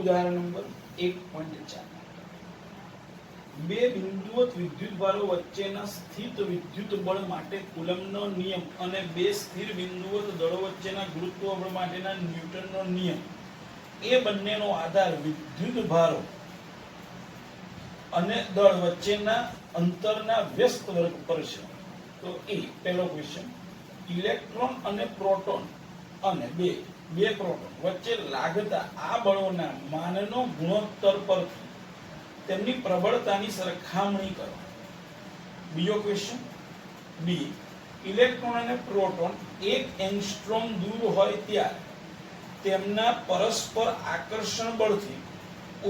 ઉદાહરણ નંબર 1.4 બે બિંદુવત વિદ્યુતભારો વચ્ચેના સ્થિત વિદ્યુત બળ માટે કુલમ્બનો નિયમ અને બે સ્થિર બિંદુવત દળો વચ્ચેના ગુરુત્વ બળ માટેના ન્યૂટનનો નિયમ એ બંનેનો આધાર વિદ્યુતભારો અને દળ વચ્ચેના અંતરના વ્યસ્ત વર્ગ પર છે. તો એ પહેલો ક્વેશ્ચન, ઇલેક્ટ્રોન અને પ્રોટોન અને બે પ્રોટોન વચ્ચે લાગતા આ બળોના માનનો ગુણોત્તર પરથી તેમની પ્રબળતાની સરખામણી કરો. બીજો ક્વેશ્ચન, બી ઇલેક્ટ્રોન અને પ્રોટોન 1 એંગસ્ટ્રોમ દૂર હોય ત્યારે તેમના પરસ્પર આકર્ષણ બળથી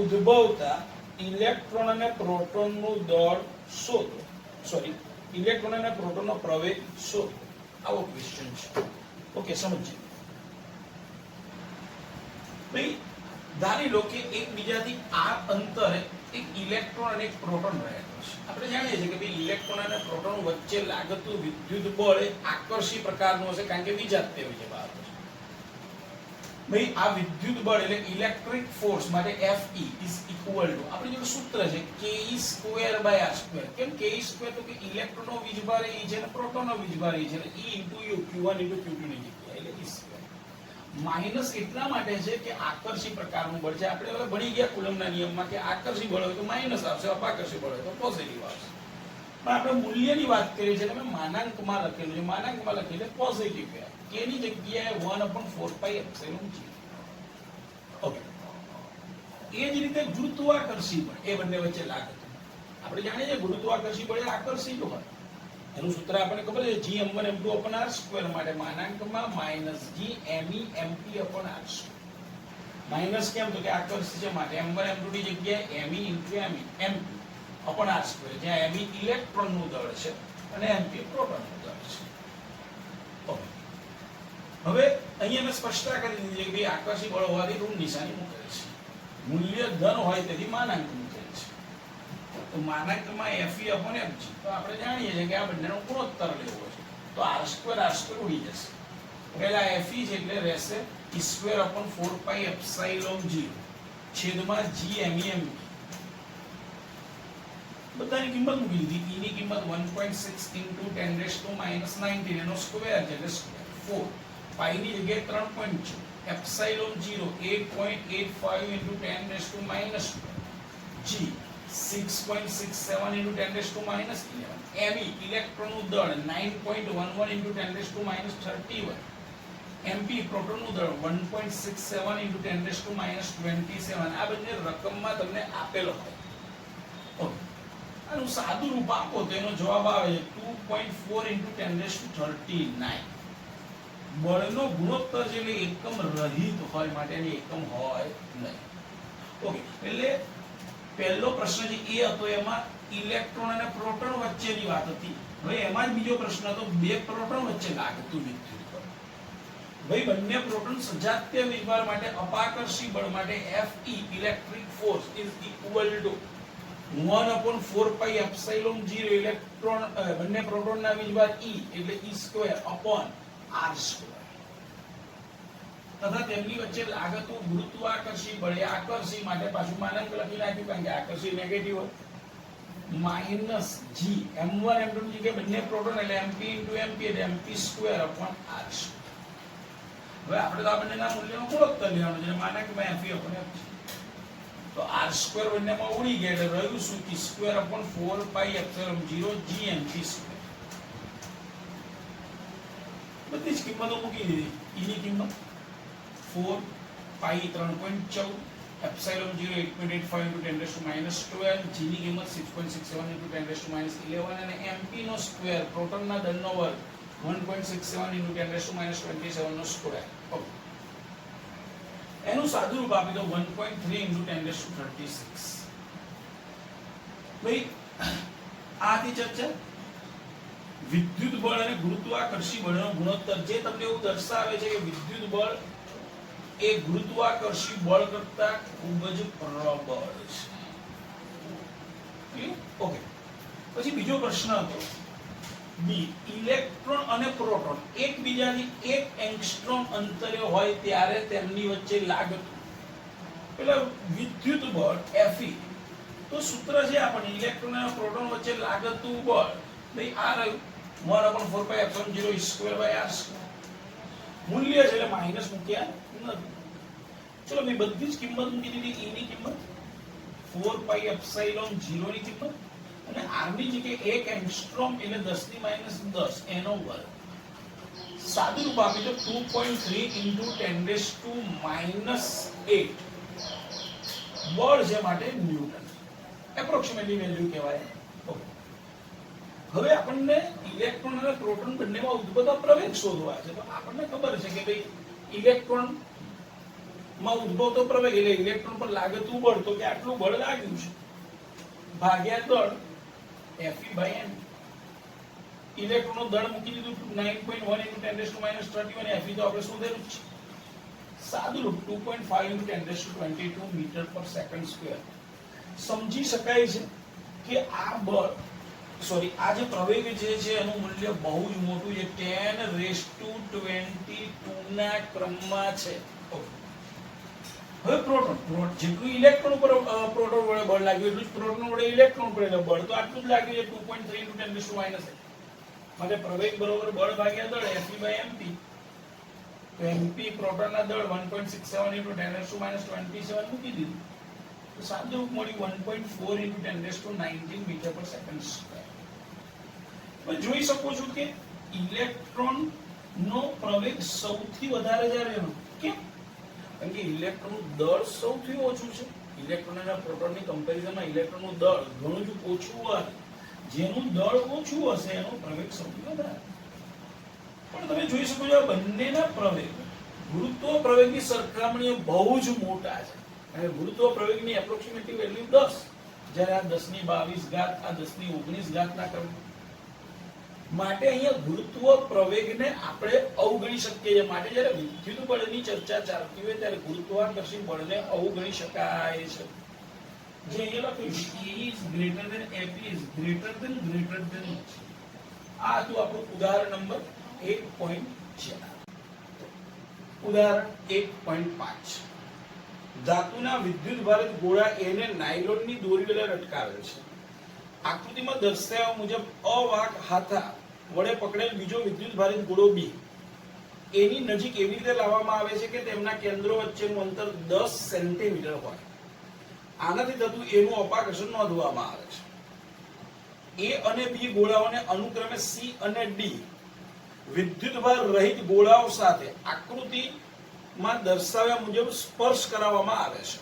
ઉદ્ભવતા ઇલેક્ટ્રોન અને પ્રોટોનનું દળ શોધો. ઇલેક્ટ્રોન અને પ્રોટોનનો પ્રવેગ શોધો. આવો ક્વેશ્ચન છે. ઓકે, સમજીએ. ભાઈ ધારી લો કે એકબીજાથી આ અંતરે એક ઇલેક્ટ્રોન અને એક પ્રોટોન રહેલો છે. આપણે જાણીએ છીએ કે ભાઈ ઇલેક્ટ્રોન અને પ્રોટોન વચ્ચે લાગતું વિદ્યુત બળ એ આકર્ષી પ્રકારનું હશે, કારણ કે વિજાતીય હોય છે બહાર. ભાઈ આ વિદ્યુત બળ એટલે ઇલેક્ટ્રિક ફોર્સ માટે Fe ઇઝ ઇક્વલ ટુ આપણી જોડે સૂત્ર છે Ke²/r². કેમ Ke² તો કે ઇલેક્ટ્રોનનો વીજભાર E છે અને પ્રોટોનનો વીજભાર E છે, એટલે E * U Q1 * Q2 ની જગ્યાએ એટલે E². માઈનસ એટલા માટે છે કે આકર્ષી પ્રકારનું બળ છે. આપણે હવે ભણી ગયા કુલમ્બના નિયમમાં કે આકર્ષી બળ હોય તો માઈનસ આવશે, અપાકર્ષી બળ હોય તો પોઝિટિવ આવશે. પણ આપણે મૂલ્યની વાત કરીએ છીએ એટલે માનાંકમાં લખેલું છે. માનાંકમાં લખીને પોઝિટિવ કહેવાય. k ની જગ્યાએ 1/4πε0. ઓકે, એ જ રીતે ગુરુત્વાકર્ષી બળ એ બંને વચ્ચે લાગતું. આપણે જાણીએ છીએ ગુરુત્વાકર્ષી બળ એ આકર્ષી જ હોય. એનું સૂત્ર આપણને ખબર છે, G(m1m2)/r² માટે માનાંકમાં -G me mp/r². માઈનસ કેમ તો કે આકર્ષી છે માટે m1m2 ની જગ્યાએ me * mp/r², જ્યાં me ઇલેક્ટ્રોનનું દળ છે અને mp પ્રોટોનનું દળ છે. ઓકે, હવે અહીંયા મેં સ્પષ્ટતા કરી દીધી કે ભાઈ આકર્ષી બળ હોવાથી ઋણ નિશાની મૂકેલી છે. મૂલ્ય ધન હોય તેથી માનાંક મૂકેલ છે. તો માનાંકમાં Fe/mg તો આપણે જાણીએ છીએ કે આ બંનેનો ગુણોત્તર લેવો છે. તો r² ઉડી જશે. પહેલા Fe છે એટલે રહેશે E²/4πε0 છેદમાં G me mp. બધાની કિંમત મૂકી દીધી. E ની કિંમત 1.6 × 10⁻⁻⁹ એનો સ્ક્વેર છે એટલે 4. પાઈ ની જગ્યાએ 3.4, એપ્સિલોન 0 8.85 × 10⁻², G 6.67 × 10⁻11, Me ઇલેક્ટ્રોનનું દળ 9.11 × 10⁻31, mp પ્રોટોનનું દળ 1.67 × 10⁻27. આ બંને રકમમાં તમને આપેલો હોય. ઓકે, આનું સાદું રૂપ આપો તો એનો જવાબ આવે છે 2.4 × 10⁻39. બળનો ગુણોત્તર જે એકમ રહિત હોય માટે એની એકમ હોય નહીં. ઓકે, એટલે પહેલો પ્રશ્ન જે એ હતો એમાં ઇલેક્ટ્રોન અને પ્રોટોન વચ્ચેની વાત હતી. હવે એમાં જ બીજો પ્રશ્ન હતો બે પ્રોટોન વચ્ચે લાગતું વિદ્યુત બળ. ભાઈ બંને પ્રોટોન સજાતીય વીજભાર માટે અપાકર્ષી બળ માટે Fe electric force is equal to 1/4πε0 electron બંને પ્રોટોનના વીજભાર E એટલે E²/r². તથા તેમની વચ્ચે લાગતું ગુરુત્વાકર્ષી બળ એ આકર્ષી માટે પાછું માનાંક લખી નાખ્યું, કારણ કે આકર્ષી નેગેટિવ હોય. -G m1 m2 ની જગ્યાએ બંને પ્રોટોન એટલે mp × mp એટલે mp²/r². હવે આપણે તો આ બંનેના મૂલ્યનો ગુણોત્તર લેવાનો છે. માનાંકમાં Fe/f. તો r² બંનેમાં ઉડી ગયા એટલે રહ્યું શું E²/4πε0 G mp². બધી જ કિંમતો મૂકી દીધી. E ની કિંમત 4, પાઈ 3.14, એપ્સિલોન 0 8.85 × 10⁻12, G ની કિંમત 6.67 × 10⁻11 અને mp નો સ્ક્વેર પ્રોટોનના દળનો વર્ગ 1.67 × 10⁻27 નો સ્ક્વેર. ઓકે, એનું સાદું રૂપ આપી દો 1.3 × 10⁻36. ભાઈ આથી ચર્ચા વિદ્યુત બળ અને ગુરુત્વાકર્ષી બળનો ગુણોત્તર જે તમને એવું દર્શાવે છે કે વિદ્યુત બળ એ ગુરુત્વાકર્ષી બળ કરતા ખૂબ જ પ્રબળ છે. ઓકે, પછી બીજો પ્રશ્ન હતો બી ઇલેક્ટ્રોન અને પ્રોટોન એકબીજાથી 1 એંગસ્ટ્રોમ અંતરે હોય ત્યારે તેમની વચ્ચે લાગતું પેલા વિદ્યુત બળ Fe તો સૂત્ર છે આપણને ઇલેક્ટ્રોન અને પ્રોટોન વચ્ચે લાગતું બળ ભાઈ આ રહ્યું 1/4πε0 e² મૂલ્ય છે એટલે માઈનસ મૂક્યા નથી. ચલો મેં બધી જ કિંમત મૂકી દીધી. e ની કિંમત 4πε0 ની કિંમત અને r ની જગ્યાએ 1 એંગસ્ટ્રોમ એટલે 10⁻10 એનો વર્ગ. સાદું રૂપ આપી તો 2.3 × 10⁻8 બળ છે માટે ન્યૂટન એપ્રોક્સિમેટલી વેલ્યુ કહેવાય. હવે આપણને ઇલેક્ટ્રોન અને પ્રોટોન બંનેમાં ઉદ્ભવતા પ્રવેગ શોધવા છે. તો આપણને ખબર છે કે ભાઈ ઇલેક્ટ્રોન માં ઉદ્ભવતો પ્રવેગ એટલે ઇલેક્ટ્રોન પર લાગતું બળ તો કે આટલું બળ લાગ્યું છે ભાગ્યા દળ Fe/m. ઇલેક્ટ્રોનનો દળ મૂકી દીધું 9.1 × 10⁻31 Fe તો આપણે શોધેલું છે. સાદું રૂપ 2.5 × 1022 મીટર/સેકન્ડ². સમજી શકાય છે કે આ બળ આ જે પ્રવેગ જે છે એનું મૂલ્ય બહુ જ મોટું છે 10⁻22 ના ક્રમમાં છે. હવે પ્રોટોન જેટલું ઇલેક્ટ્રોન ઉપર પ્રોટોન વડે બળ લાગ્યું એટલું જ પ્રોટોન વડે ઇલેક્ટ્રોન પર બળ તો આટલું જ લાગ્યું છે 2.3 × 10⁻8 માટે પ્રવેગ બરોબર બળ ભાગ્યા દળ Fe/mp. તો mp પ્રોટોનના દળ 1.67 × 10⁻27 મૂકી દીધું તો સાદું રૂપ મળ્યું 1.4 × 10⁻19 મીટર/સેકન્ડ². તમે જોઈ શકો છો કે ઇલેક્ટ્રોન નો પ્રવેગ સૌથી વધારે જ્યારે એનો કેમ કારણ કે ઇલેક્ટ્રોનનું દળ સૌથી ઓછું છે. ઇલેક્ટ્રોન અને પ્રોટોનની કમ્પેરિઝનમાં ઇલેક્ટ્રોનનું દળ ઘણું જ ઓછું હોય. જેનું દળ ઓછું હશે એનો પ્રવેગ સૌથી વધારે. પણ તમે જોઈ શકો છો આ બંનેના પ્રવેગ ગુરુત્વ પ્રવેગની સરખામણીએ બહુ જ મોટા છે. અને ગુરુત્વ પ્રવેગની એપ્રોક્સિમેટલી વેલ્યુ 10 જ્યારે આ 10⁻22 આ 10⁻19 ના ક્રમ માટે અહીંયા ગુરુત્વ પ્રવેગને આપણે અવગણી શકીએ છીએ. માટે જ્યારે વિદ્યુત બળની ચર્ચા ચાલતી હોય ત્યારે ગુરુત્વાકર્ષણ બળને અવગણી શકાય છે. જે અહીંયા લખ્યું E is greater than Fe is greater than આ હતું આપણું ઉદાહરણ નંબર 1.4. ઉદાહરણ 1.5 ધાતુના વિદ્યુત ભારિત ગોળા A ને નાયલોનની દોરી વડે લટકાવેલ છે. આકૃતિમાં દર્શાવ્યા મુજબ અવાહક હાથા વડે પકડેલ બીજો વિદ્યુત ભારિત ગોળો B એની નજીક એવી રીતે લાવવામાં આવે છે કે તેમના કેન્દ્રો વચ્ચેનું અંતર 10 સેન્ટીમીટર હોય. આનાથી થતું એનું અપાકર્ષણ નોંધવામાં આવે છે. A અને B ગોળાઓને અનુક્રમે C અને D વિદ્યુતભાર રહિત ગોળાઓ સાથે આકૃતિમાં દર્શાવ્યા મુજબ સ્પર્શ કરાવવામાં આવે છે.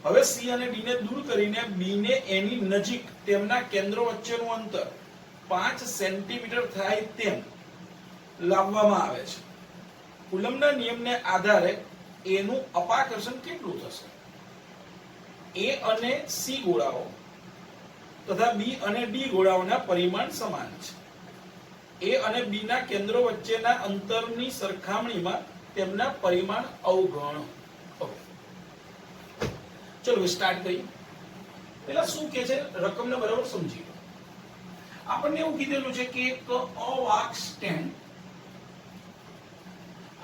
હવે C અને D ને દૂર કરીને B ને એની નજીક તેમના કેન્દ્રો વચ્ચેનું અંતર 5 સેન્ટીમીટર થાય તેમ લાવવામાં આવે છે. કુલમ્બના નિયમને આધારે એનું અપાકર્ષણ કેટલું થશે? A અને C ગોળાઓ તથા B અને D ગોળાઓના પરિમાણ સમાન છે. A અને B ના કેન્દ્રો વચ્ચેના અંતરની સરખામણીમાં તેમના પરિમાણ અવગણો. ચલો સ્ટાર્ટ કરીએ. પેલા શું કહે છે રકમને બરાબર સમજી લો. આપણને એવું કીધેલું છે કે એક અવાહક સ્ટેન્ડ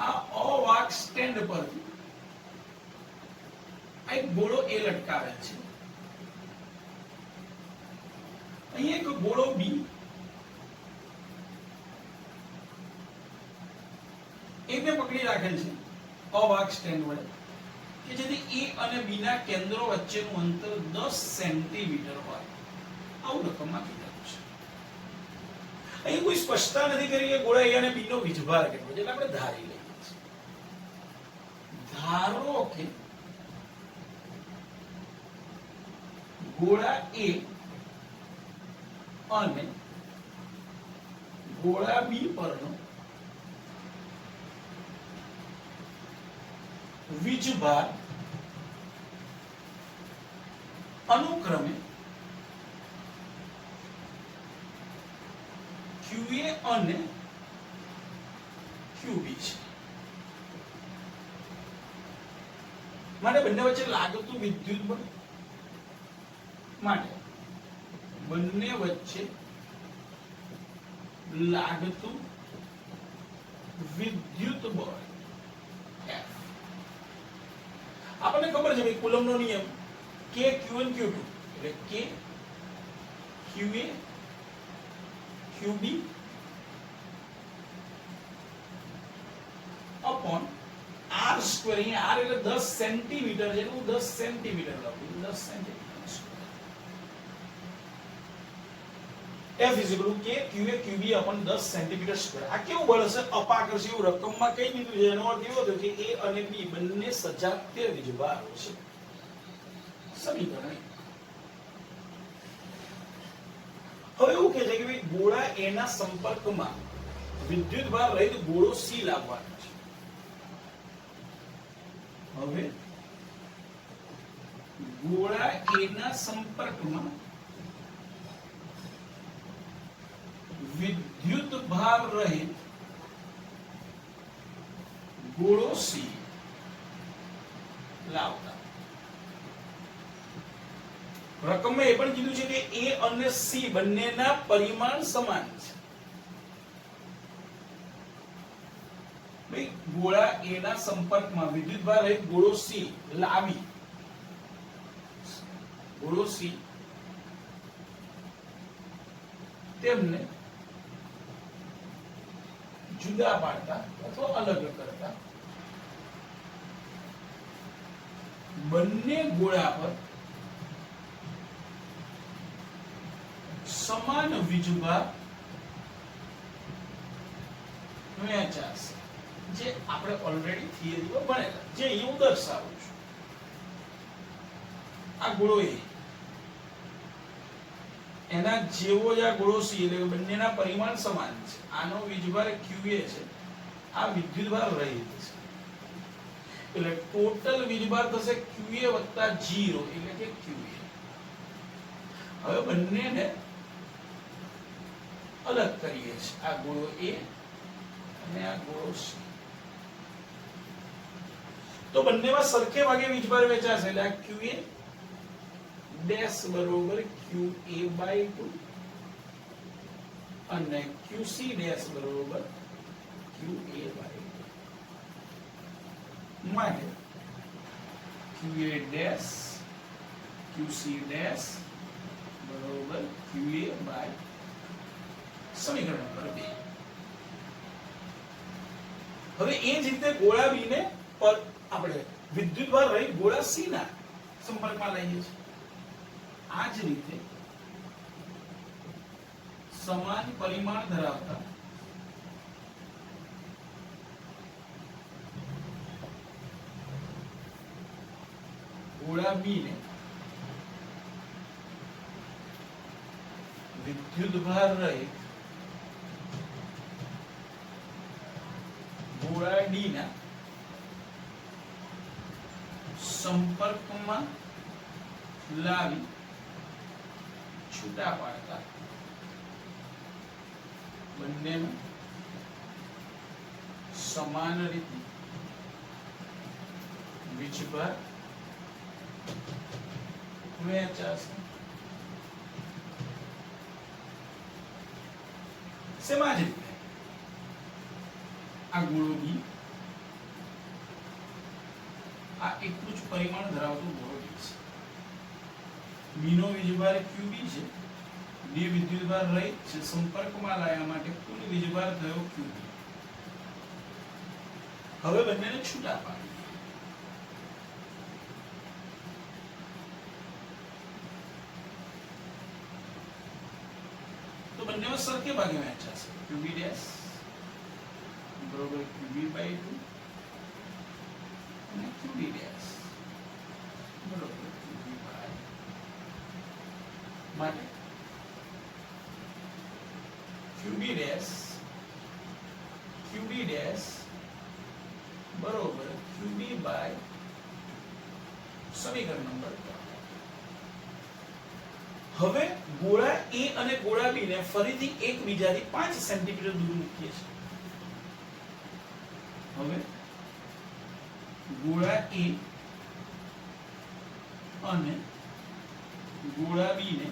આ અવાહક સ્ટેન્ડ પર એક ગોળો A લટકાવેલ છે. અહીંયા એક ગોળો B એકને પકડી રાખેલ છે અવાહક સ્ટેન્ડ વડે કે જેથી A અને B ના કેન્દ્રો વચ્ચેનું અંતર 10 સેન્ટીમીટર હોય. આવું રકમમાં કીધેલું છે. અહીં કોઈ સ્પષ્ટતા નથી કરી કે ગોળા A અને B નો વીજભાર કેટલો છે એટલે આપણે ધારી લઈએ છીએ. ધારો કે ગોળા A અને ગોળા B પરનો વીજભાર અનુક્રમે QA અને QB છે. માટે બંને વચ્ચે લાગતું વિદ્યુત બળ માટે બંને વચ્ચે લાગતું વિદ્યુત બળ F ખબર છે ભાઈ કુલમનો નિયમ કે Q1 Q2 એટલે કે QA QB upon r square. અહીંયા r એટલે 10 સેન્ટીમીટર છે, હું 10 સેન્ટીમીટર લખું, 10 centimetre F is equal to K QA QB upon 10 centimetre square. આ કેવું બળ હશે? અપાકર છે એવું રકમમાં કઈ દીધું છે. એનો અર્થ એવો થયો કે A અને B બંને સજાતીય વીજભારો છે. સમીકરણ. હવે એવું કહે છે કે ભાઈ ગોળા A ના સંપર્કમાં વિદ્યુતભાર રહિત ગોળો C લાવવાનો છે. હવે ગોળા A ના સંપર્કમાં વિદ્યુત ભાર રહિત ગોળો C લાવતા. રકમમાં એ પણ કીધું છે કે A અને C બંનેના પરિમાણ સમાન છે. ભાઈ ગોળા A ના સંપર્કમાં વિદ્યુત ભાર રહિત ગોળો C લાવી, ગોળો C તેમને જુદા પાડતા અથવા અલગ કરતા બંને ગોળા પર સમાન વીજભાર વહેંચાશે, જે આપણે ઓલરેડી થિયરીમાં ભણેલા, જે અહીં હું દર્શાવું છું. આ ગોળો A એના જેવો જ આ ગોળો C એટલે બંનેના પરિમાણ સમાન છે. આનો વીજભાર QA છે, આ વિદ્યુતભાર રહિત છે. એટલે ટોટલ વીજભાર થશે QA વત્તા 0 એટલે કે QA. હવે બંનેને અલગ કરીએ છીએ, આ ગોળો A અને આ ગોળો C. તો બંનેમાં સરખે ભાગે વીજભાર વહેંચાશે એટલે આ QA ડેશ બરોબર QA/2 અને QC ડેશ બરોબર QA/2 માટે QA ડેશ QC ડેશ બરોબર QA/, સમીકરણ નંબર 2. હવે એ જ રીતે ગોળા B ને પર આપણે વિદ્યુતભાર રહિત ગોળા C ના સંપર્કમાં લઈએ છીએ. આ જ રીતે સમાન પરિમાણ ધરાવતા ગોળા B ને વિદ્યુતભાર રહિત ગોળા D ના સંપર્કમાં લાવી છૂટા પાડતા બંનેમાં સમાન રીતે વીજભાર વહેંચાશે. શેમાં જ રીતે આ ગોળો B આ એટલું જ પરિમાણ ધરાવતું ગોળો B છે. B નો વીજભાર QB છે, D વિદ્યુતભાર રહિત છે, સંપર્કમાં લાવવા માટે કુલ વીજભાર થયો QB. હવે બંનેને છૂટા પાડીએ. તો બંનેમાં સરખે ભાગે વહેંચાશે. QB ડેશ બરોબર QB/2 અને QD ડેશ બરોબર QB/, માટે QB ડેશ બરોબર QB/, સમીકરણ નંબર 3. હવે ગોળા A અને ગોળા B ને ફરીથી એકબીજાથી 5 સેન્ટીમીટર દૂર મૂકીએ છીએ. હવે ગોળા A અને ગોળા B ને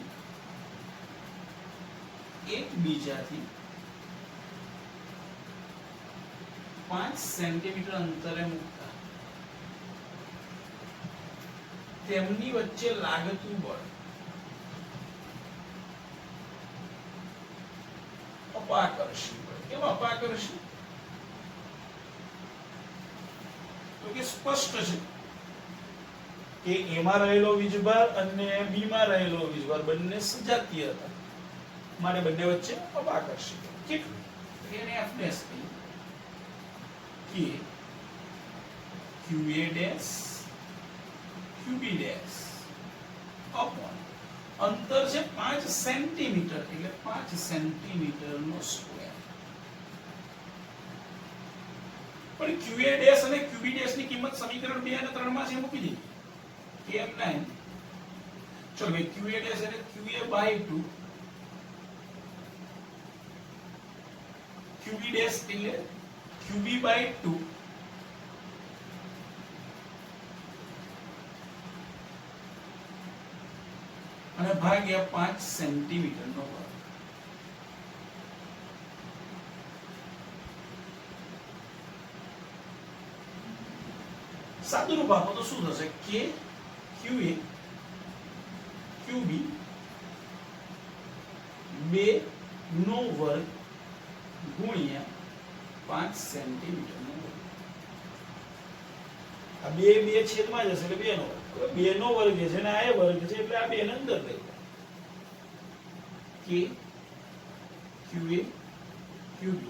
એકબીજાથી 5 સેન્ટીમીટર અંતરે મૂકતા તેમની વચ્ચે લાગતું બળ અપાકર્ષી બળ. કેમ અપાકર્ષી? તો કે સ્પષ્ટ છે કે એમાં રહેલો વીજભાર અને બી માં રહેલો વીજભાર બંને સજાતીય હતા, માટે બંને વચ્ચે અપાકર્ષી બળ. કેટલું? એને F ડેશ કહીએ કે QA dash QB dash upon અંતર છે 5 સેન્ટીમીટર એટલે 5 સેન્ટીમીટર નો સ્ક્વેર. પણ QA ડેશ અને QB ડેશ ની કિંમત સમીકરણ 2 અને 3 માં છે મૂકી દીધી. KM9 ચલો ભાઈ QA ડેશ એટલે QA/2 QB ડેશ એટલે QB/2 અને ભાગ્યા 5 સેન્ટીમીટર નો વર્ગ. સાદું રૂપ આપો તો શું થશે? K QA QB 2 નો વર્ગ ગુણ્યા 5 સેન્ટીમીટર નો વર્ગ. આ બે છેદમાં જશે એટલે 2 નો વર્ગ. 2 નો વર્ગ છે ને આ વર્ગ છે એટલે આ 2 ને અંદર લઈ લો. K QA QB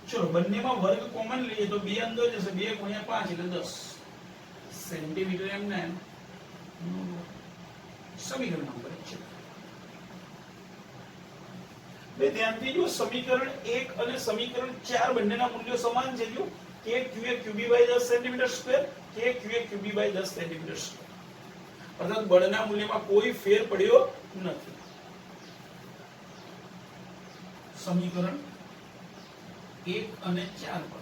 ચલો બંનેમાં વર્ગ કોમન લઈએ તો 2 અંદર જશે. 2 ગુણ્યા 5 એટલે 10 સેન્ટીમીટર એમના એમ સમીકરણ નંબર 1 છે. બે ધ્યાનથી જો સમીકરણ 1 અને સમીકરણ 4 બંનેના મૂલ્યો સમાન છે. જો K QA QB/10 centimetre square K QA QB/10 centimetre square. અર્થાત બળના મૂલ્યમાં કોઈ ફેર પડ્યો નથી. સમીકરણ 1 અને 4 પર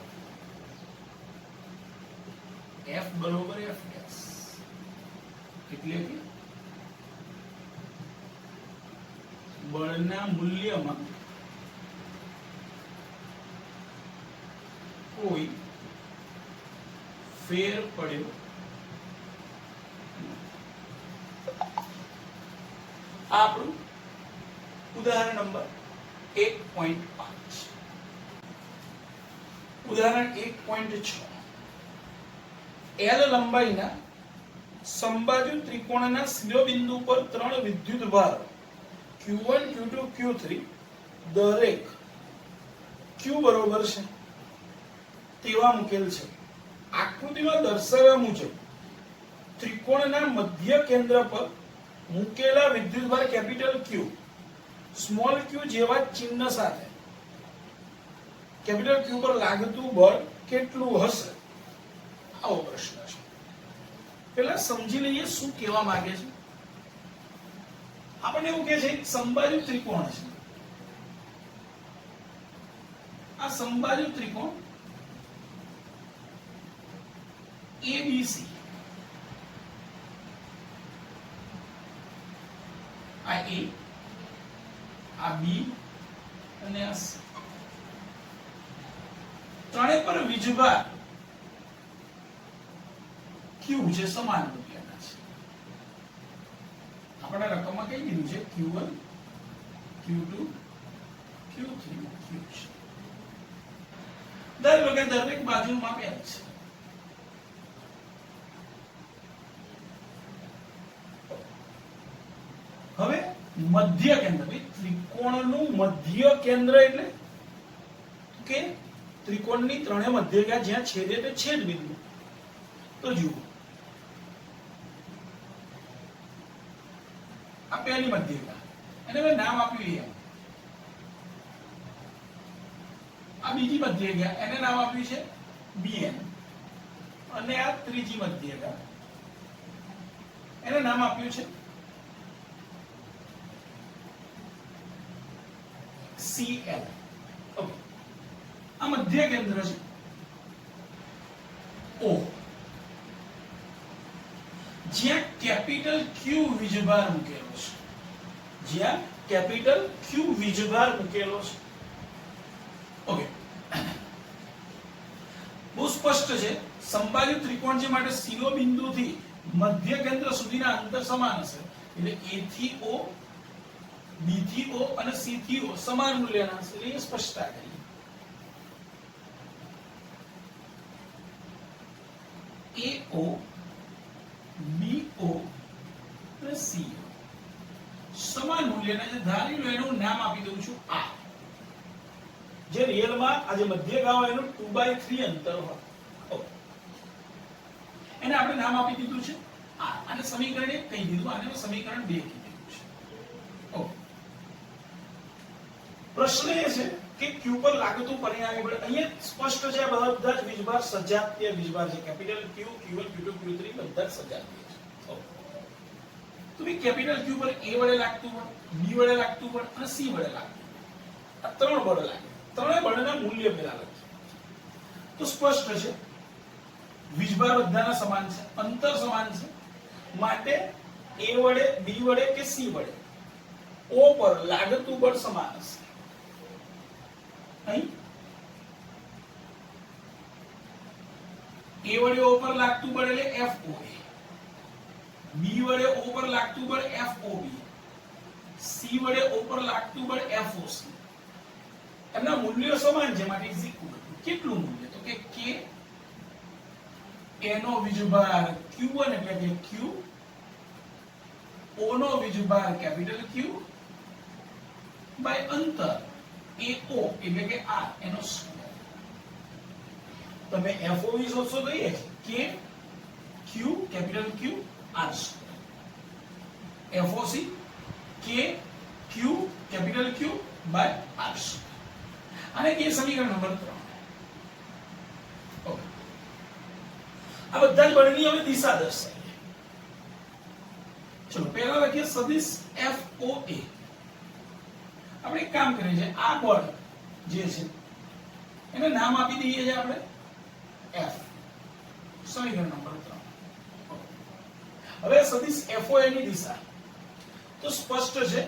F બરોબર F ડેશ એટલે કે બળના મૂલ્યમાં કોઈ ફેર પડ્યો. આપણું ઉદાહરણ નંબર 1.5. ઉદાહરણ 1.6 L લંબાઈના સમબાજુ ત્રિકોણના શિરોબિંદુ પર 3 વિદ્યુત ભાર Q1 Q2 Q3 દરેક Q બરોબર છે તેવા મૂકેલ છે. આકૃતિમાં દર્શાવ્યા મુજબ ત્રિકોણના મધ્ય કેન્દ્ર પર મૂકેલા વિદ્યુતભાર કેપિટલ Q સ્મોલ q જેવા ચિહ્ન સાથે કેપિટલ Q પર લાગતું બળ કેટલું હશે? આવો પ્રશ્ન છે. પહેલા સમજી લઈએ શું કહેવા માંગે છે. આપણને એવું કહે છે એક સમબાજુ ત્રિકોણ છે. આ સમબાજુ ત્રિકોણ ABC આ A આ B અને આ C ત્રણેય પર વીજભાર Q છે સમાન મૂલ્યના છે. આપણે રકમમાં કઈ દીધું છે Q1 Q2 Q3 Q છે. દરેક બાજુનું માપ એક છે. હવે મધ્ય કેન્દ્ર ત્રિકોણનું મધ્ય કેન્દ્ર એટલે કે ત્રિકોણની ત્રણેય મધ્યરેખા જ્યાં છેદે તે છેદ બિંદુ. તો જુઓ આ પહેલી મધ્યરેખા એને મેં નામ આપ્યું A. આ બીજી મધ્યરેખા એને નામ આપ્યું છે BN અને આ ત્રીજી મધ્યરેખા એને નામ આપ્યું છે CL. ઓકે આ મધ્ય કેન્દ્ર છે O જ્યાં કેપિટલ Q વીજભાર મૂકેલો છે. જ્યાં કેપિટલ Q વીજભાર મૂકેલો છે. ઓકે બહુ સ્પષ્ટ છે. સમબાજુ ત્રિકોણ છે માટે શિરોબિંદુથી મધ્ય કેન્દ્ર સુધીના અંતર સમાન હશે એટલે A થી O, B થી O અને C થી O સમાન મૂલ્યના હશે એટલે એ સ્પષ્ટતા કરીએ. AO, BO અને CO સમાન મૂલ્યના છે. ધારી લો એનું નામ આપી દઉં છું R. જે રિયલમાં આ જે મધ્ય ગાવ એનું 2/3 અંતર હોય એને આપણે નામ આપી દીધું છે R. આને સમીકરણ 1 કહી દીધું, આને સમીકરણ 2 કહી દીધું છે. ઓકે. પ્રશ્ન એ છે કે Q પર લાગતું પરિણામી બળ અહીંયા સ્પષ્ટ છે. આ બધા જ વીજભાર સજાતીય વીજભાર છે. Capital Q, Q1, Q2, Q3 બધા જ સજાતીય છે. ઓકે. તો ભઈ કેપિટલ Q પર A વડે લાગતું બળ, B વડે લાગતું બળ અને C વડે લાગતું બળ. આ ત્રણ બળ લાગે. ત્રણેય બળના મૂલ્ય પેલા લખીએ તો સ્પષ્ટ છે. વીજભાર બધાના સમાન છે, અંતર સમાન છે, માટે A વડે, B વડે કે C વડે O પર લાગતું બળ સમાન હશે. અહીં A વડે O પર લાગતું બળ એટલે FOA, B વડે O પર લાગતું બળ FOB, C વડે O પર લાગતું બળ FOC. એમના મૂલ્યો સમાન છે માટે ઇઝ ઇક્વલ ટુ કેટલું મૂલ્ય તો કે K A નો વીજભાર Q1 એટલે કે Q, O નો વીજભાર કેપિટલ Q બાય અંતર AO એટલે કે R એનો સ્ક્વેર. તમે FOV શોધશો તો એ K Q capital Q R square, FOC K Q capital Q by R square. અને એ સમીકરણ નંબર 3. ઓકે. આ બધા જ બળની હવે દિશા દર્શાવીએ. ચલો પહેલા લખીએ સદિશ FOA. આપણે એક કામ કરીએ છીએ, આ બળ જે છે એને નામ આપી દઈએ છીએ આપણે F. સમીકરણ નંબર 3. હવે સદિશ FOA ની દિશા તો સ્પષ્ટ છે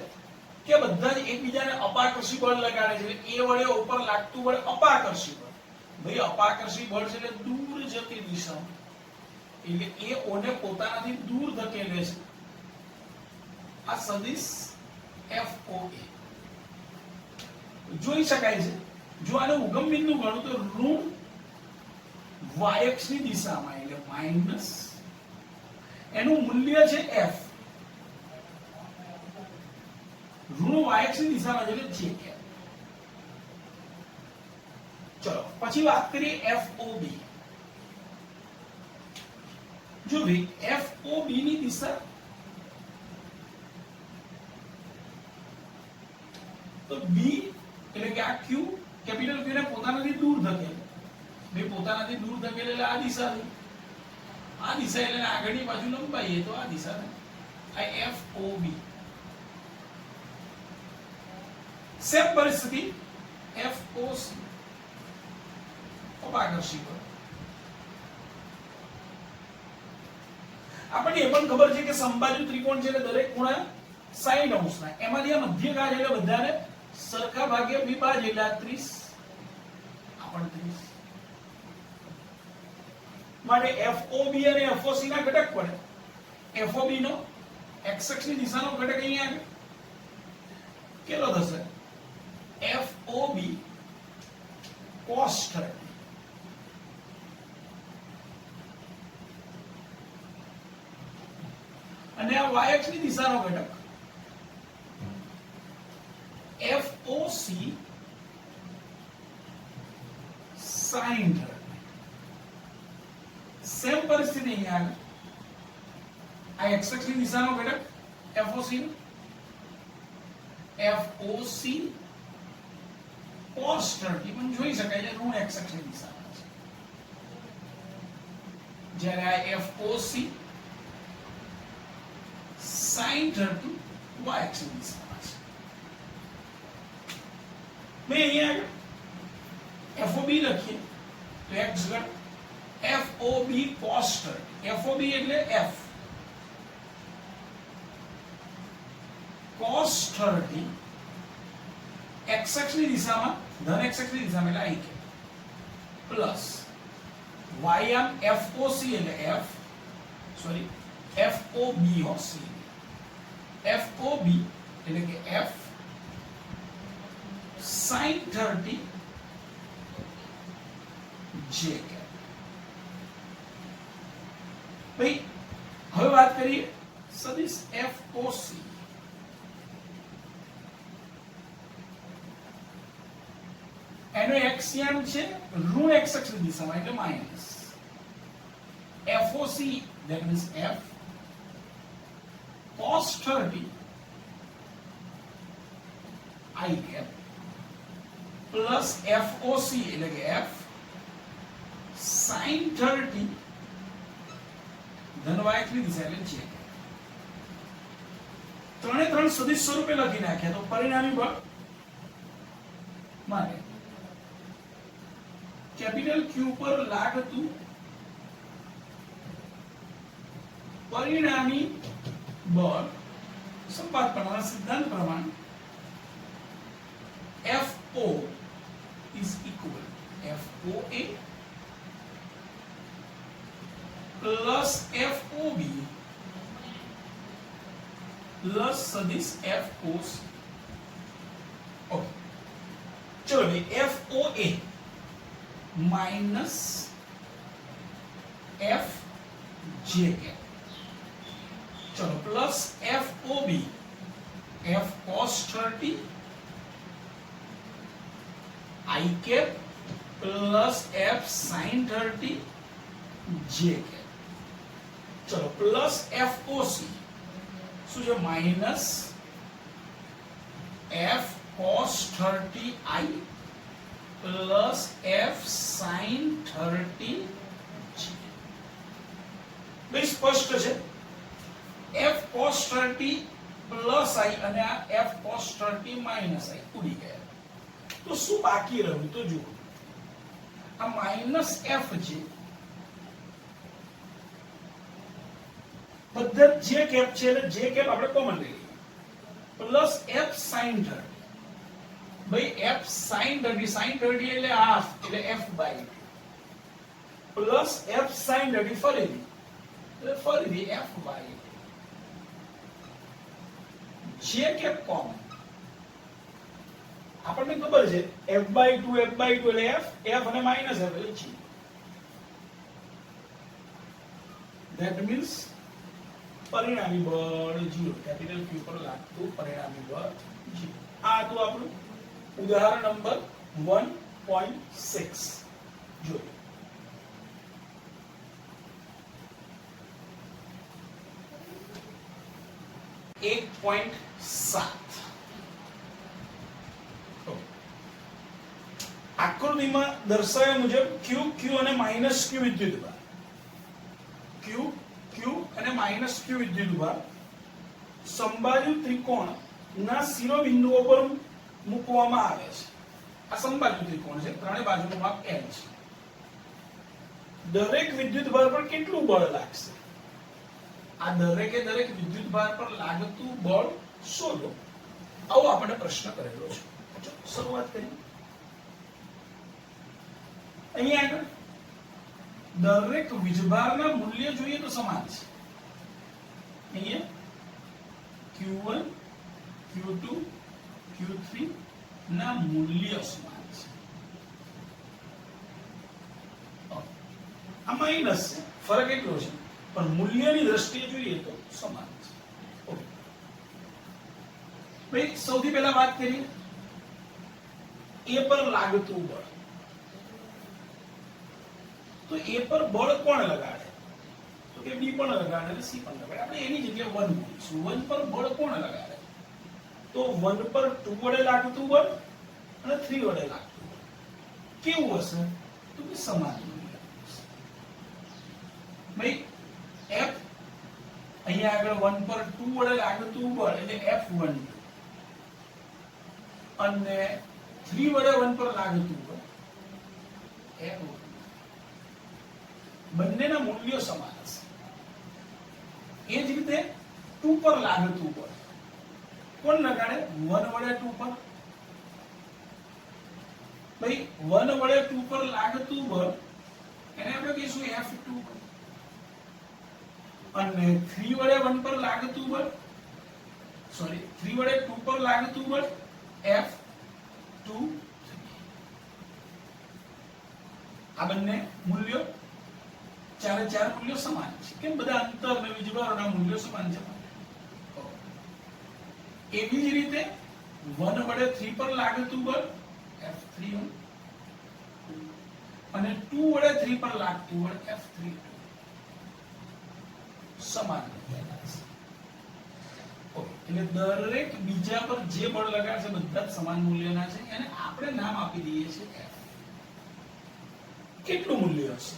કે બધા જ એકબીજાને અપાકર્ષી બળ લગાડે છે. A વડે ઉપર લાગતું બળ અપાકર્ષી બળ. ભાઈ અપાકર્ષી બળ છે એટલે દૂર જતી દિશા, એટલે એ O ને પોતાનાથી દૂર ધકેલે છે. આ સદિશ FOA જોઈ શકાય છે. જો આને ઉગમ બિંદુ ગણું તો ઋણ y અક્ષ ની દિશામાં એટલે માઈનસ એનું મૂલ્ય છે F. ઋણ y અક્ષ ની દિશામાં એટલે J કે. ચલો પછી વાત કરીએ FOB. જો ભાઈ FOB ની દિશા તો B એટલે કે આ Q કેપિટલ Q ને પોતાનાથી દૂર ધકેલે. બે પોતાનાથી દૂર ધકેલે એટલે આ દિશા થઈ. આ દિશા એટલે આગળની બાજુ લંબાઈએ તો આ દિશા થાય. આ FOB. સેમ પરિસ્થિતિ FOC અપાકર્ષી બળ. આપણને એ પણ ખબર છે કે સમબાજુ ત્રિકોણ છે એટલે દરેક ખૂણા 60 અંશના. એમાંથી આ મધ્ય ગાજ એટલે બધાને સરખા ભાગે વિભાજે એટલે 30 આ 30. માટે FOB અને FOC ના ઘટક પડે. FOB નો x અક્ષની દિશાનો ઘટક અહીંયા આવે કેટલો થશે FOB cos 30 અને આ y અક્ષની દિશાનો ઘટક FOC sin 30. સેમ પરિસ્થિતિ અહીંયા આવે. આ x અક્ષની દિશાનો ઘટક FOC નો FOC cos 30 પણ જોઈ શકાય છે ઋણ x અક્ષની દિશામાં છે. જ્યારે આ FOC sin 30 y અક્ષની દિશામાં છે. મેં અહીંયા FOB લખીએ તો x ઘટ FOB cos 30. FOB એટલે F cos 30 x અક્ષની દિશામાં ધન x અક્ષની દિશામાં એટલે I કે પ્લસ y આમ FOC એટલે F સોરી FOB હશે FOB એટલે કે F sin 30 j cap ભાઈ હવે વાત કરીએ સદિશ FOC એનો એક્સિયમ છે ઋણ x અક્ષની દિશામાં એટલે minus FOC that means F cos 30 I cap plus FOC એટલે કે F sin 30 ધનવાયકની દિશા એટલે j ત્રણે ત્રણ સદિશ સ્વરૂપે લખી નાખ્યા તો પરિણામી બળ મારે कैपिटल Q पर लागतु परिणामी बल संपादपणाના સિદ્ધાંત પ્રમાણે FO is equal FOA plus FOB plus सदिश FOC ओके चलो भाई FOA minus F J cap चलो plus FOB F cos 30 I cap plus F sin 30 J cap चलो प्लस FOC શું છે minus F cos 30 I plus F sin 30 J બે સ્પષ્ટ છે F cos 30 પ્લસ I અને આ F cos 30 માઈનસ I ઉડી ગયા તો શું બાકી રહ્યું તો જુઓ આ માઈનસ F છે બધા જે કેપ છે એટલે જે કેપ આપણે કોમન લઈ લઈએ પ્લસ F sin 30 भाई F sin 30 એટલે હાફ એટલે F by 2 plus F sin 30 ફરીથી એટલે ફરીથી F by 2 જે કેપ કોમન આપણને ખબર છે F by 2 એટલે F અને માઈનસ F એટલે G that means પરિણામી બળ 0 કેપિટલ Q પર લાગતું પરિણામી બળ 0 આ તો આપણું उदाहरण नंबर 1.6 जो 1.7 આકૃતિમાં દર્શાવ્યા મુજબ Q અને માઈનસ Q વિદ્યુતભાર Q અને માઈનસ Q વિદ્યુતભાર સમબાજુ ત્રિકોણના શિરોબિંદુઓ પર મૂકવામાં આવે છે આ સમબાજુ ત્રિકોણ છે ત્રણે બાજુનું માપ L છે દરેક વિદ્યુતભાર પર કેટલું બળ લાગશે આ દરેકે દરેક વિદ્યુતભાર પર લાગતું બળ શોધો આવો આપણે પ્રશ્ન કરેલો છે ચલો શરૂઆત કરીએ અહીંયા આગળ દરેક વીજભારના મૂલ્ય જોઈએ તો સમાન છે અહીંયા Q1 Q2 Q3 ના મૂલ્ય સમાન છે આ માઈનસ છે ફરક એટલો છે પણ મૂલ્યની દ્રષ્ટિએ જોઈએ તો સમાન છે ઓકે ભાઈ સૌથી પહેલા વાત કરીએ A પર લાગતું બળ તો A પર બળ કોણ લગાડે તો કે B પણ લગાડે અને C પણ લગાડે આપણે એની જગ્યાએ 1 મૂકીશું 1 પર બળ કોણ લગાડે तो 1 पर 2 वडे लागतुं बळ અને 3 વડે લાગતું બળ કેવું હશે તો કે સમાન ભાઈ F અહીંયા આગળ 1 પર 2 વડે લાગતું બળ એટલે F12 અને 3 વડે 1 પર લાગતું બળ F12 બંનેના મૂલ્યો સમાન હશે એ જ રીતે 2 પર લાગતું બળ કોણ લગાડે 1 વડે 2 પર ભાઈ 1 વડે 2 પર લાગતું બળ એને આપણે કહીશું F2 અને 3 વડે 1 પર લાગતું બળ સોરી 3 વડે 2 પર લાગતું બળ F2 આ બંને મૂલ્યો ચારે ચાર મૂલ્યો સમાન છે કેમ બધા અંતર અને વીજભારોના મૂલ્યો સમાન છે એવી જ રીતે 1 વડે 3 પર લાગતું બળ F31 અને 2 વડે 3 પર લાગતું બળ F32 સમાન એટલે દરેક બીજા પર જે બળ લગાડશે બધા જ સમાન મૂલ્યના છે અને આપણે નામ આપી દઈએ છીએ F કેટલું મૂલ્ય હશે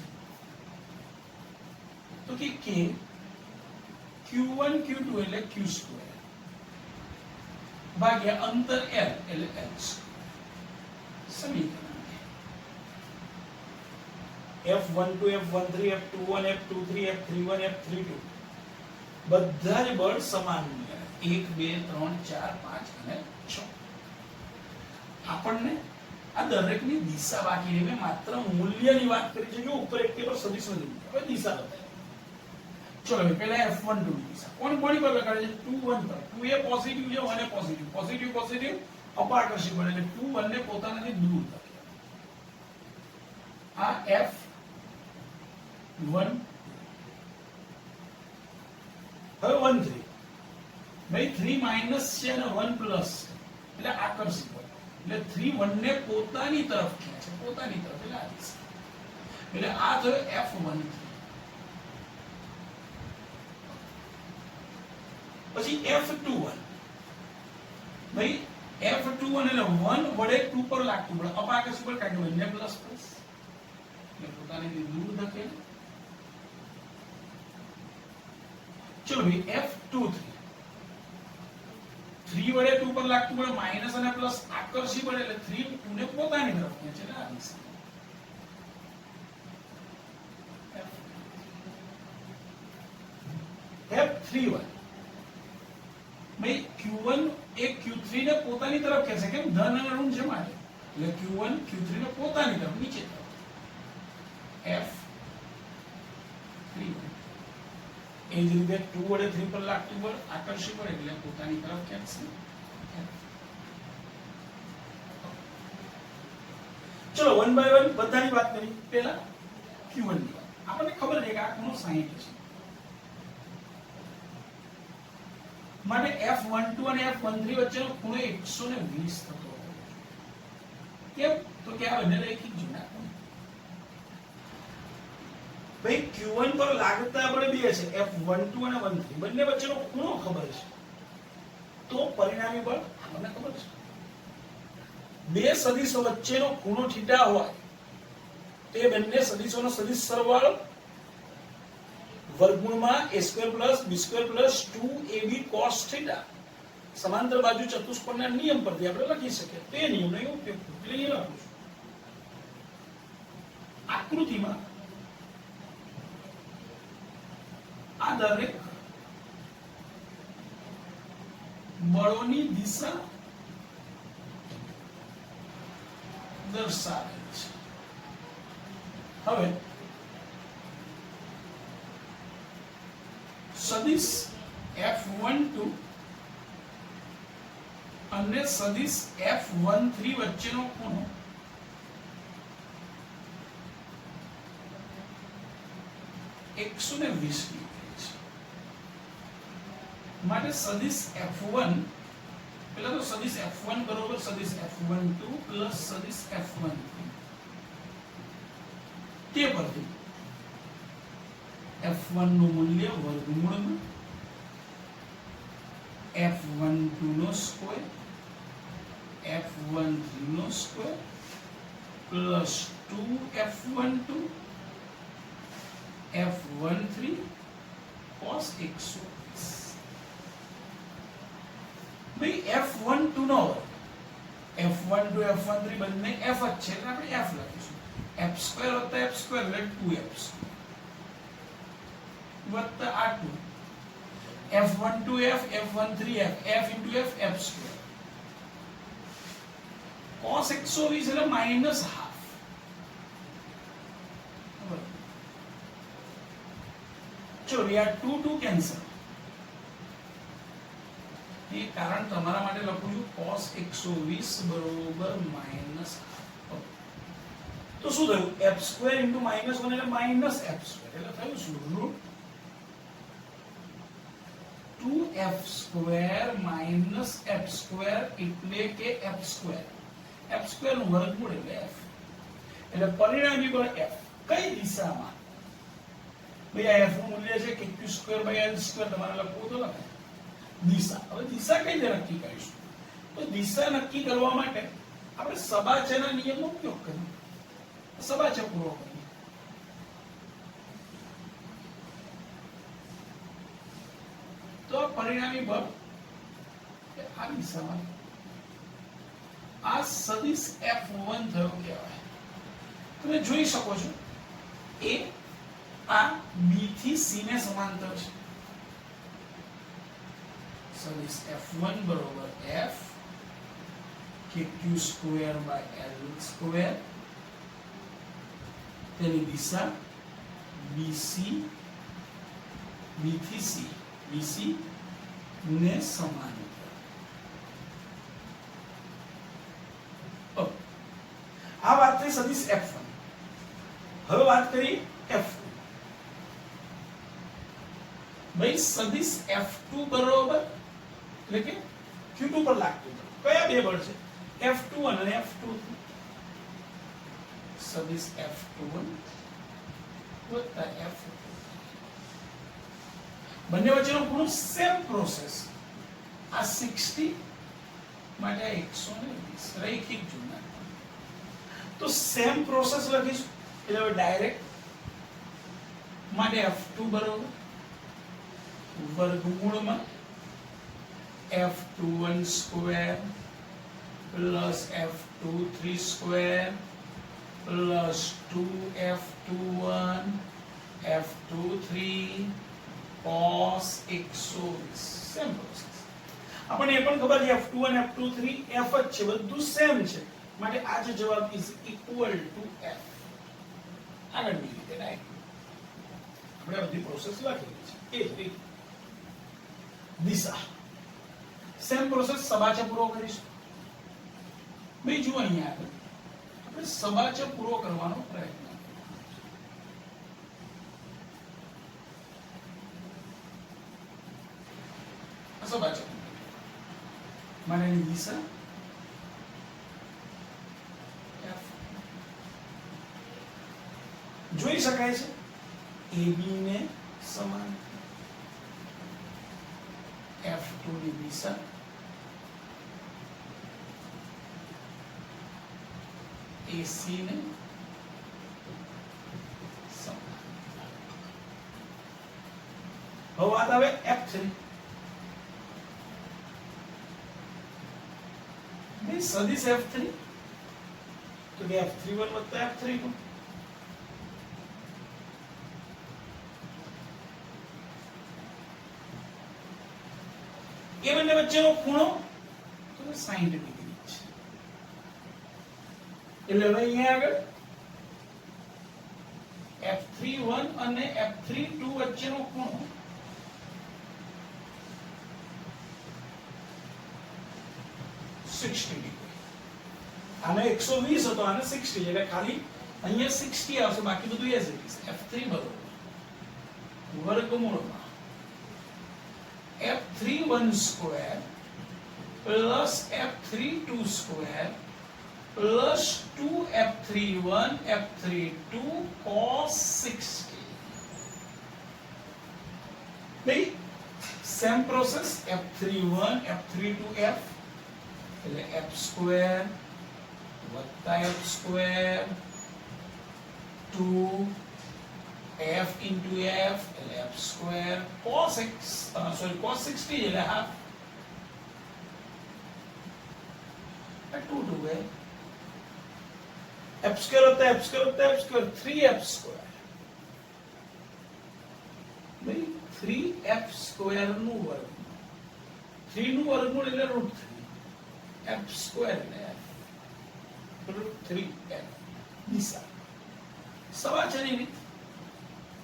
તો કે K Q1 Q2 એટલે Q2 ભાગ્યા અંતર L એટલે L સમીકરણ F12 F13 F21 F23 F31 F32 બધા જ બળ સમાન મૂલ્ય 1 2 3 4 5 અને 6 આપણને આ દરેકની દિશા બાકી રહી મેં માત્ર મૂલ્યની વાત કરી છે જો ઉપર એક પર સદિશ નથી હવે દિશા બતાવી ચલો હવે પહેલા F12 ની દિશા કોણ કોની પર લગાડે છે 2 1 પર 2 એ પોઝિટિવ છે 1 એ પોઝિટિવ પોઝિટિવ પોઝિટિવ અપાકર્ષી બને એટલે 2 1 ને પોતાનાથી દૂર ધકેલે આ F1 હવે 1 3 ભાઈ 3 માઈનસ છે અને 1 પ્લસ એટલે આકર્ષિત બળ એટલે 3 1 ને પોતાની તરફ ખેંચે પોતાની તરફ એટલે આ દિશા એટલે આ થયો F1 પછી F21 ભાઈ F21 એટલે 1 વડે 2 પર લાગતું બળ અપાકર્ષી બળ કારણ કે બંને પ્લસ પ્લસ એટલે પોતાની દૂર ધકેલે ચલો ભાઈ F23 3 વડે 2 પર લાગતું બળ માઈનસ અને પ્લસ આકર્ષી બળ એટલે 3 2 ને પોતાની તરફ ખેંચે એટલે આ દિશા F31 ભાઈ Q1 એ Q3 ને પોતાની તરફ ખેંચે કેમ ધન અને ઋણ છે માટે એટલે Q1 Q3 ને પોતાની તરફ નીચે તરફ F31 એ જ રીતે 2 વડે 3 પર લાગતું બળ આકર્ષી બળ એટલે પોતાની તરફ ખેંચશે ચલો 1 બાય 1 બધાની વાત કરી પહેલા Q1 ની વાત આપણને ખબર છે કે આ ખૂણો 60 છે માટે F12 અને F13 વચ્ચેનો ખૂણો 120 થતો કેમ તો કે આ બંને રૈખિક જુના ભાઈ Q1 પર લાગતા બળ બે છે F12 અને 13 બંને વચ્ચેનો ખૂણો ખબર છે તો પરિણામી બળ આપણને ખબર છે બે સદિશો વચ્ચેનો ખૂણો થીટા હોય તે બંને સદિશોનો સદિશ સરવાળો વર્ગમૂળમાં a² + b² + 2ab cos θ સમાંતર બાજુ ચતુષ્કોણના નિયમ પરથી આપણે લખી શકીએ તે નિયમનો ઉપયોગ એટલે એ લખું છું આકૃતિમાં આ દરેક બળોની દિશા દર્શાવે છે હવે સદિશ F12 અને સદિશ F13 વચ્ચેનો ખૂણો 120 ડિગ્રી છે માટે સદિશ F1 પેલા તો સદિશ F1 બરોબર સદિશ F12 પ્લસ સદિશ F13 તે પરથી F1 નું મૂલ્ય વર્ગમૂળમાં F12 નો સ્ક્વેર F13 નો square plus 2F12 F13 cos 120 ભાઈ F12 નો F12 F13 બંને F જ છે એટલે આપણે F લખીશું F² + F² એટલે 2F² વત્તા આ 2 F12 F F13 F F * F F² cos 120 એટલે -½ બરાબર चलो यार 2 2 कैंसल ये कारण તમારા માટે લખું છું cos 120 બરોબર માઈનસ તો શું થયું f² * -1 એટલે માઈનસ f² એટલે થયું શું રૂટ 2f² માઈનસ f² એટલે કે f² f² નું વર્ગમૂળ એટલે f એટલે પરિણામી બળ f કઈ દિશામાં ભાઈ આ f નું મૂલ્ય છે કે q²/l² તમારે લખવું તો લખાય દિશા હવે દિશા કઈ રીતે નક્કી કરીશું તો દિશા નક્કી કરવા માટે આપણે સબાચરના નિયમનો ઉપયોગ કરીએ સબાચર પૂરો કરીએ તો પરિણામી બળ આ દિશામાં આ સદિશ F1 થયો કહેવાય તમે જોઈ શકો છો એ આ B થી C ને સમાંતર છે સદિશ F1 બરોબર F કે q²/l² તેની દિશા BC B થી C BC ને સમાંતર આ વાત થઈ સદિશ F1 હવે વાત કરી F2 ભાઈ સદિશ F2 બરોબર એટલે કે q2 પર લાગતું કયા બે બળ છે F21 અને F22 સદિશ F21 વત્તા F2 બંને વચ્ચેનો ખૂણો સેમ પ્રોસેસ આ 60 માટે 120 રૈખિક જોડાણ તો સેમ પ્રોસેસ લખીશું એટલે હવે ડાયરેક્ટ માટે F2 બરોબર વર્ગમૂળમાં F21² plus F23² plus 2F21 F23 cos 120 same process આપણને એ પણ ખબર છે F21 F23 F જ છે બધું સેમ છે માટે આ જે જવાબ ઇઝ ઇક્વલ ટુ F આગળની રીતે ડાયરેક્ટ આપણે બધી પ્રોસેસ લખેલી છે એ જ રીતે દિશા સેમ પ્રોસેસ સબાચર પૂરો કરીશું બીજું અહીંયા આગળ આપણે સબાચર પૂરો કરવાનો પ્રયત્ન સબાચર માટેની દિશા જોઈ શકાય છે AB ને સમાન F2 ની દિશા AC ને સમાન હવે વાત આવે F3 સદિશ F3 તો કે F31 વત્તા F32 એ બંને વચ્ચેનો ખૂણો તો 60 ડિગ્રી છે એટલે હવે અહીંયા આગળ F31 અને F32 વચ્ચેનો ખૂણો 60 ડિગ્રી આને 120 હતો આને 60 એટલે ખાલી અહીંયા 60 આવશે બાકી બધું એઝ ઇટ ઇઝ F3 બરોબર વર્ગમૂળમાં F31² plus F32² plus 2F31 F32 cos 60 ભાઈ same process F31 F32 F એટલે F² વત્તા F² 2 F into F એટલે F² cos 60 એટલે half 2 2 F² વત્તા F² વત્તા F² 3F² ભાઈ 3F² નું વર્ગમૂળ 3 નું વર્ગમૂળ એટલે √3 F² એટલે F √3F દિશા સબાચરની રીત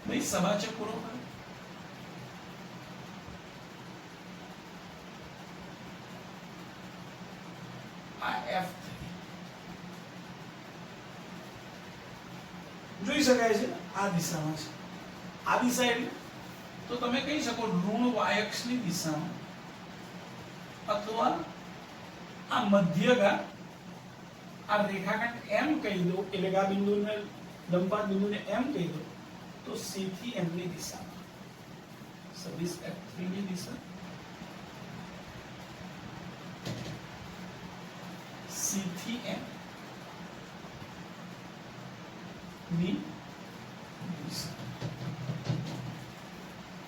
ભાઈ સબાચર પૂરો કરો આ F3 જોઈ શકાય છે આ દિશામાં છે આ દિશા એટલે તો તમે કહી શકો ઋણ y અક્ષની દિશામાં અથવા આ મધ્યગા આ રેખાખંડ M કહી દો એટલે કે આ બિંદુને લંબાત બિંદુને M કહી દો તો C થી M ની દિશામાં સદિશ F3 ની દિશા C થી M ની દિશા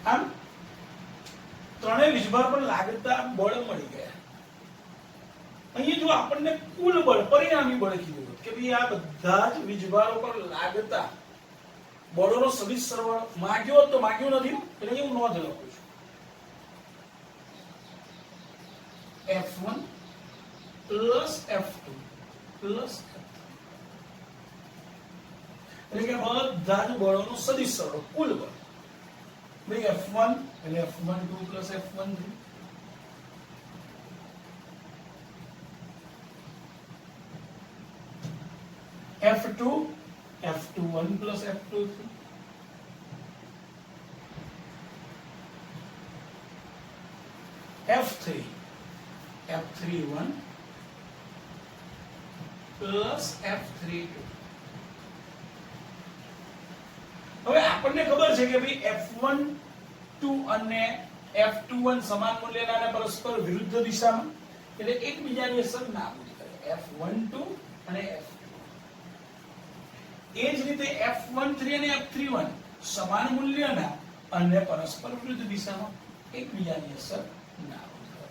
આમ ત્રણેય વીજભાર પર લાગતા બળ મળી ગયા અહીં જો આપણને કુલ બળ પરિણામી બળ કીધું કે ભાઈ આ બધા જ વીજભારો પર લાગતા બળોનો સદિશ સરવાળો માગ્યો તો માગ્યો નથી એટલે હું નોંધ લખું છું F1 પ્લસ F2 પ્લસ એટલે કે બધા જ બળોનો સદિશ સરવાળો કુલ બળ ભાઈ F1 એટલે F12 plus F13 F2 F21 plus F23 F3 F31 plus F32 હવે આપણને ખબર છે કે ભાઈ F12 અને F21 સમાન મૂલ્યના અને પરસ્પર વિરુદ્ધ દિશામાં એટલે એકબીજાની અસર નાબૂદ કરે F12 અને F2 એ જ રીતે F13 અને F31 સમાન મૂલ્યના અને પરસ્પર વિરુદ્ધ દિશામાં એકબીજાની અસર નાબૂદ કરે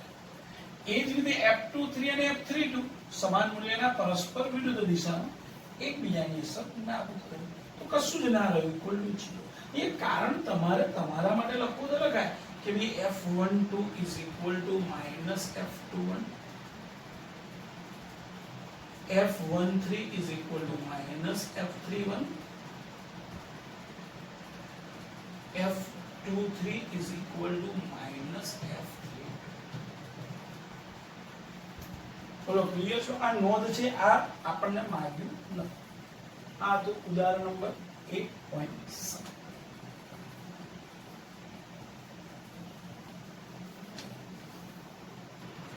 એ જ રીતે F23 અને F32 સમાન મૂલ્યના પરસ્પર વિરુદ્ધ દિશામાં એકબીજાની અસર નાબૂદ કરે તો કશું જ ના રહ્યું ખુલ્લું છે એ કારણ તમારે તમારા માટે લખવું તો લખાય કે ભાઈ F12 is equal to minus F21 F13 is equal to minus F31 F23 is equal to minus F32 બોલો ક્લિયર છો આ નોંધ છે આ આપણને માગ્યું નથી આ તો ઉદાહરણ નંબર 1.7